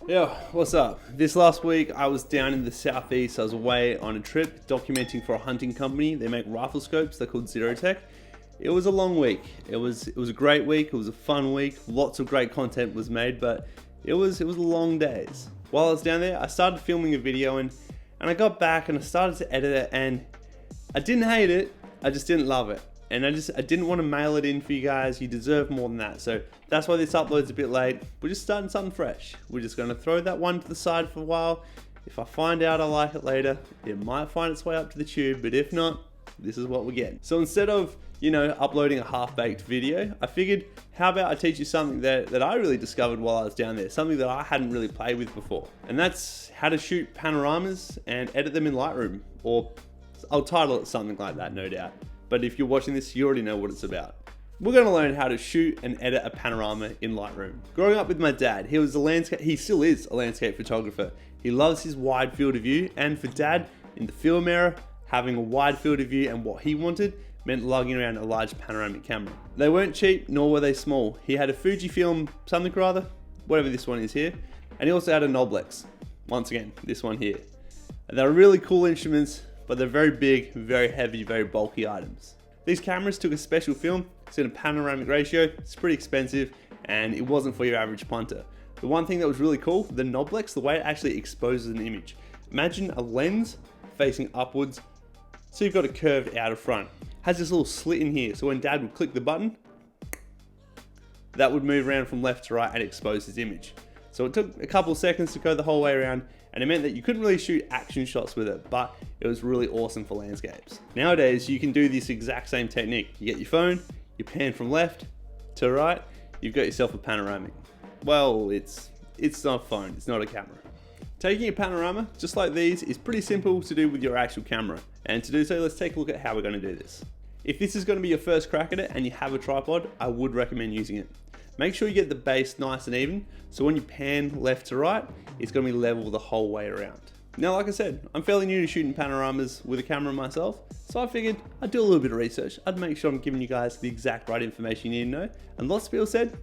Yo, what's up? This last week I was down in the southeast. I was away on a trip documenting for a hunting company. They make rifle scopes. They're called Zerotech. It was a long week. It was a great week. It was a fun week. Lots of great content was made, but it was long days. While I was down there, I started filming a video and I got back and I started to edit it, and I didn't hate it. I just didn't love it. And I didn't want to mail it in for you guys. You deserve more than that. So that's why this upload's a bit late. We're just starting something fresh. We're just going to throw that one to the side for a while. If I find out I like it later, it might find its way up to the tube, but if not, this is what we're getting. So instead of, uploading a half-baked video, I figured, how about I teach you something that I really discovered while I was down there, something that I hadn't really played with before. And that's how to shoot panoramas and edit them in Lightroom, or I'll title it something like that, no doubt. But if you're watching this, you already know what it's about. We're going to learn how to shoot and edit a panorama in Lightroom. Growing up with my dad, he still is a landscape photographer. He loves his wide field of view, and for Dad, in the film era, having a wide field of view and what he wanted meant lugging around a large panoramic camera. They weren't cheap, nor were they small. He had a Fujifilm something or other, whatever this one is here, and he also had a Noblex. Once again, this one here. And they're really cool instruments, but they're very big, very heavy, very bulky items. These cameras took a special film. It's in a panoramic ratio. It's pretty expensive, and it wasn't for your average punter. The one thing that was really cool, the Noblex, the way it actually exposes an image. Imagine a lens facing upwards, so you've got a curved outer front. Has this little slit in here, so when Dad would click the button, that would move around from left to right and expose his image. So it took a couple of seconds to go the whole way around, and it meant that you couldn't really shoot action shots with it, but it was really awesome for landscapes. Nowadays, you can do this exact same technique. You get your phone, you pan from left to right, you've got yourself a panoramic. Well, it's not a phone, it's not a camera. Taking a panorama, just like these, is pretty simple to do with your actual camera. And to do so, let's take a look at how we're going to do this. If this is going to be your first crack at it and you have a tripod, I would recommend using it. Make sure you get the base nice and even, so when you pan left to right, it's going to be level the whole way around. Now, like I said, I'm fairly new to shooting panoramas with a camera myself, so I figured I'd do a little bit of research. I'd make sure I'm giving you guys the exact right information you need to know. And lots of people said,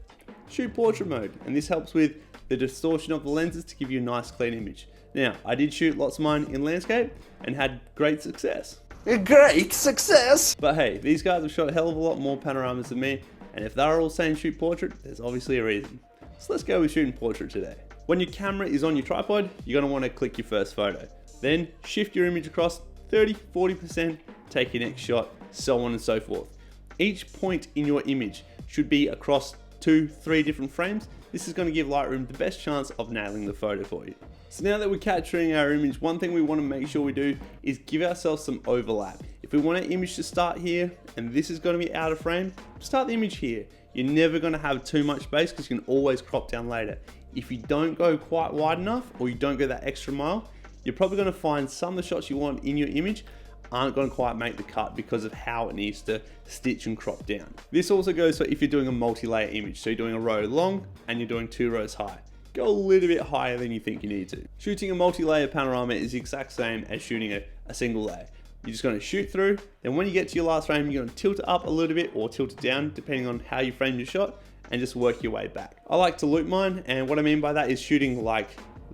shoot portrait mode, and this helps with the distortion of the lenses to give you a nice clean image. Now, I did shoot lots of mine in landscape and had great success. Great success! But hey, these guys have shot a hell of a lot more panoramas than me, and if they're all saying shoot portrait, there's obviously a reason. So let's go with shooting portrait today. When your camera is on your tripod, you're going to want to click your first photo. Then shift your image across 30-40%, take your next shot, so on and so forth. Each point in your image should be across 2-3 different frames. This is going to give Lightroom the best chance of nailing the photo for you. So now that we're capturing our image, one thing we want to make sure we do is give ourselves some overlap. If we want our image to start here, and this is going to be out of frame, start the image here. You're never going to have too much space because you can always crop down later. If you don't go quite wide enough, or you don't go that extra mile, you're probably going to find some of the shots you want in your image aren't going to quite make the cut because of how it needs to stitch and crop down. This also goes for if you're doing a multi-layer image. So you're doing a row long and you're doing 2 rows high. Go a little bit higher than you think you need to. Shooting a multi-layer panorama is the exact same as shooting a single layer. You're just going to shoot through, then when you get to your last frame, you're going to tilt it up a little bit or tilt it down depending on how you framed your shot, and just work your way back. I like to loop mine, and what I mean by that is shooting like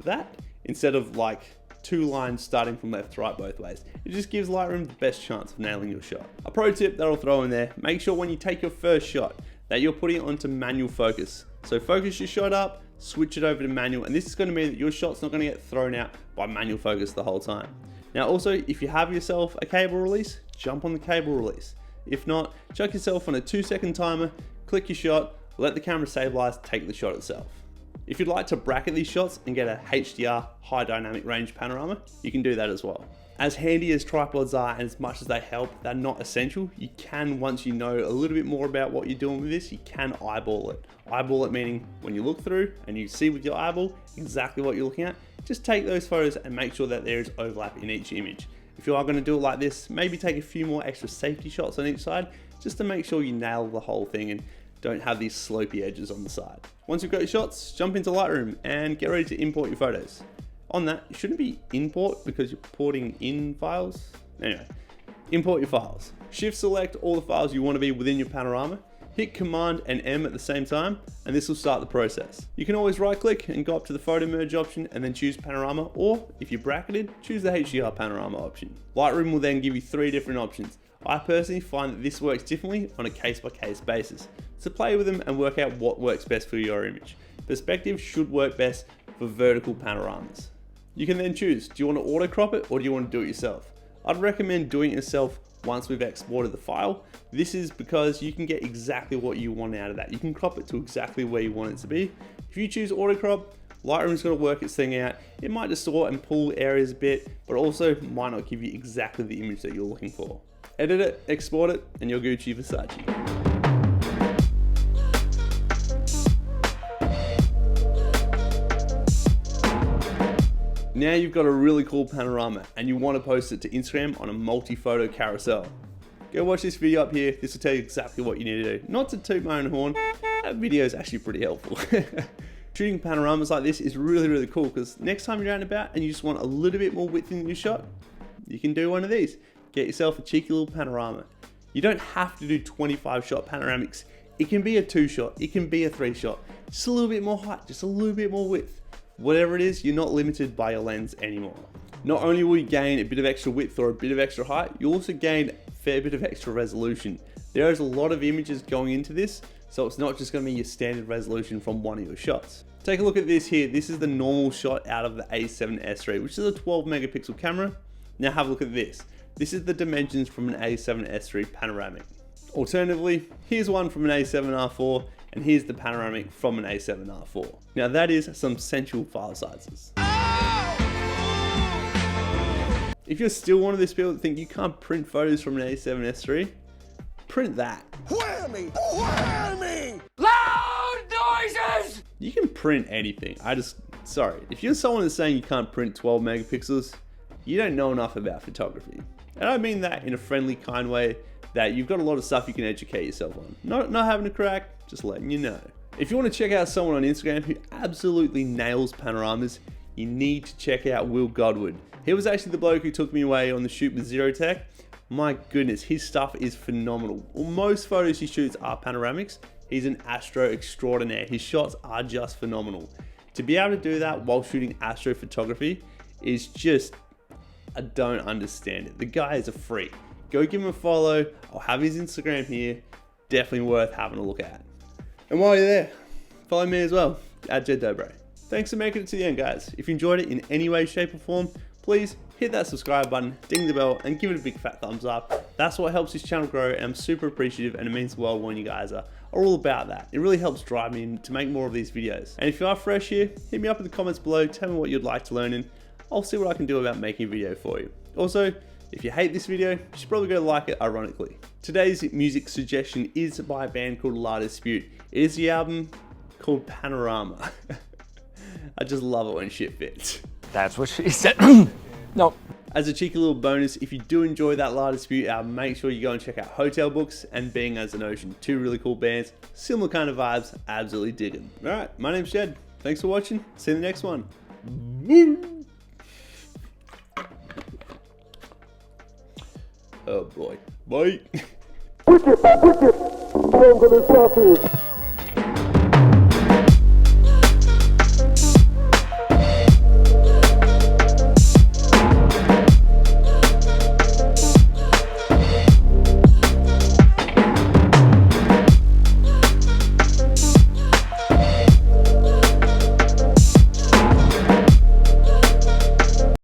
that instead of like 2 lines starting from left to right both ways. It just gives Lightroom the best chance of nailing your shot. A pro tip that I'll throw in there, make sure when you take your first shot that you're putting it onto manual focus. So focus your shot up, switch it over to manual, and this is going to mean that your shot's not going to get thrown out by manual focus the whole time. Now also, if you have yourself a cable release, jump on the cable release. If not, chuck yourself on a 2-second timer, click your shot, let the camera stabilize, take the shot itself. If you'd like to bracket these shots and get a HDR, high dynamic range panorama, you can do that as well. As handy as tripods are and as much as they help, they're not essential. You can, once you know a little bit more about what you're doing with this, you can eyeball it. Eyeball it meaning when you look through and you see with your eyeball exactly what you're looking at, just take those photos and make sure that there is overlap in each image. If you are going to do it like this, maybe take a few more extra safety shots on each side, just to make sure you nail the whole thing and don't have these slopey edges on the side. Once you've got your shots, jump into Lightroom and get ready to import your photos. On that, it shouldn't be import because you're porting in files. Anyway, import your files. Shift select all the files you want to be within your panorama. Hit Command and M at the same time, and this will start the process. You can always right click and go up to the photo merge option and then choose panorama, or if you're bracketed, choose the HDR panorama option. Lightroom will then give you 3 different options. I personally find that this works differently on a case-by-case basis. So play with them and work out what works best for your image. Perspective should work best for vertical panoramas. You can then choose, do you want to auto crop it or do you want to do it yourself? I'd recommend doing it yourself once we've exported the file. This is because you can get exactly what you want out of that. You can crop it to exactly where you want it to be. If you choose auto crop, Lightroom's going to work its thing out. It might distort and pull areas a bit, but also might not give you exactly the image that you're looking for. Edit it, export it, and you're Gucci Versace. Now you've got a really cool panorama and you want to post it to Instagram on a multi-photo carousel. Go watch this video up here. This will tell you exactly what you need to do. Not to toot my own horn, that video is actually pretty helpful. Shooting panoramas like this is really cool because next time you're out and about and you just want a little bit more width in your shot, you can do one of these. Get yourself a cheeky little panorama. You don't have to do 25 shot panoramics. It can be a 2 shot, it can be a 3 shot. Just a little bit more height, just a little bit more width. Whatever it is, you're not limited by your lens anymore. Not only will you gain a bit of extra width or a bit of extra height, you also gain a fair bit of extra resolution. There is a lot of images going into this, so it's not just going to be your standard resolution from one of your shots. Take a look at this here. This is the normal shot out of the A7Siii, which is a 12 megapixel camera. Now have a look at this. This is the dimensions from an A7Siii panoramic. Alternatively, here's one from an A7R4, and here's the panoramic from an A7R4. Now that is some sensual file sizes. If you're still one of those people that think you can't print photos from an A7Siii, print that. Whammy! Whammy! Loud noises! You can print anything. Sorry, if you're someone that's saying you can't print 12 megapixels, you don't know enough about photography. And I mean that in a friendly, kind way, that you've got a lot of stuff you can educate yourself on. Not having a crack, just letting you know. If you want to check out someone on Instagram who absolutely nails panoramas, you need to check out Will Godwin. He was actually the bloke who took me away on the shoot with Zero Tech. My goodness, his stuff is phenomenal. Well, most photos he shoots are panoramics. He's an astro extraordinaire. His shots are just phenomenal. To be able to do that while shooting astrophotography is just, I don't understand it. The guy is a freak. Go give him a follow. I'll have his Instagram here. Definitely worth having a look at. And while you're there, follow me as well, @JedDobre. Thanks for making it to the end, guys. If you enjoyed it in any way, shape, or form, please hit that subscribe button, ding the bell, and give it a big fat thumbs up. That's what helps this channel grow, and I'm super appreciative, and it means the world when you guys are all about that. It really helps drive me to make more of these videos. And if you are fresh here, hit me up in the comments below, tell me what you'd like to learn, and I'll see what I can do about making a video for you. Also, if you hate this video, you should probably go like it, ironically. Today's music suggestion is by a band called La Dispute. It is the album called Panorama. I just love it when shit fits. That's what she said. No. As a cheeky little bonus, if you do enjoy that La Dispute album, make sure you go and check out Hotel Books and Being As an Ocean. 2 really cool bands, similar kind of vibes, absolutely dig them. Alright, my name's Jed. Thanks for watching. See you in the next one. Oh boy. Bye. I'm gonna stop it.